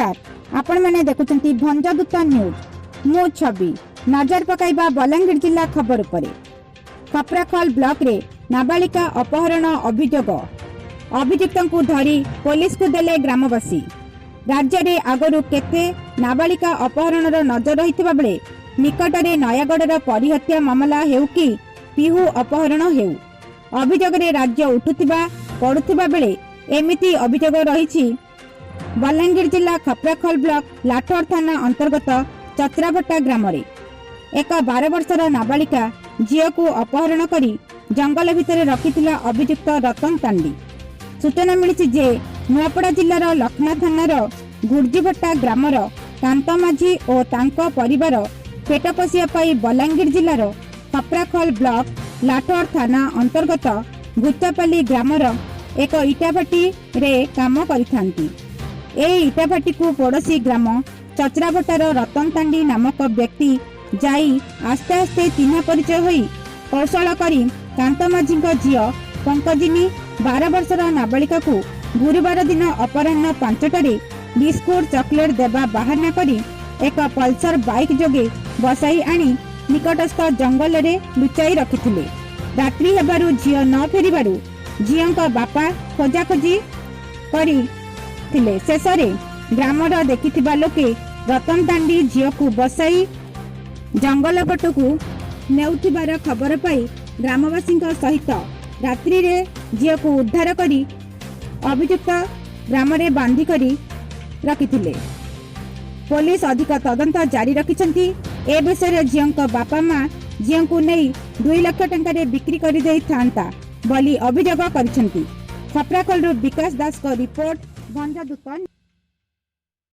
नमस्कार, आपण मैंने देखुचंती भंजदूत न्यूज। मु छवि नजर पकाइबा बलांगीर जिला खबर उपरे। खपराखल ब्लॉक रे नाबालिका अपहरण अभियुक्तों धरी पुलिस को देले ग्रामवासी। राज्य रे आगरु केते नाबालिका अपहरण नजर रही बेले निकटरे नयागढ़ परिहत्या मामला हेउ कि पिहु अपहरण हेउ अभियोग रे राज्य उठुथिबा पड़ुथिबा बेले एमिति अभियोग रही बलांगीर जिला खपराखल ब्लॉक लाठोर थाना अंतर्गत चत्राभट्टा ग्राम रे एक 12 वर्षर नाबालिका झील को अपहरण करी जंगल भितर रखिथिला अभियुक्त रतन तांडी। सूचना मिली जे नुआपड़ा जिलार लखना थानार गुर्जीभट्टा ग्रामर कांत माझी और तांको परिवार पेट पोषिया पाई बलांगीर जिलार खपराखल ब्लॉक लाठोर थाना अंतर्गत गुच्चापाली ग्रामर एक इटाभाटी रे काम करिथांती। ए इटाभाटी को पड़ोसी ग्राम चचराभट्टार रतन तांडी नामक व्यक्ति जाई आस्ते आस्ते चिन्हा परिचय होई कौशल करी कांत माझी झील पंकजिनी 12 वर्षर नाबालिका को गुरुवार दिन अपराह्न 5टारे बिस्कुट चॉकलेट देवा बाहाना करी एक पल्सर बाइक जोगे बसाई आनी निकटस्थ जंगल रे लुचाई रखिथिले। रात्रि हेबारु झील न फेरिबारु झीलका बापा खोजाखोजी करी थिले। शेषरे ग्रामर देखिथिबा लोके रतन तांडी झील को बसाई जंगल पटकू नेउथिबार खबर पाई ग्रामवासी सहित रात्रि रे झील को उद्धार करी अभियुक्त ग्राम रे बांधी करी रखिथिले। पुलिस अधिक तदंत जारी रखिछंती। ए विषय झील बापा मां झील को नहीं 2 लाख टंका रे बिक्री करी देई थांता बोली अभियोग करिछंती। खपराखल विकास दास को रिपोर्ट भंजदूत।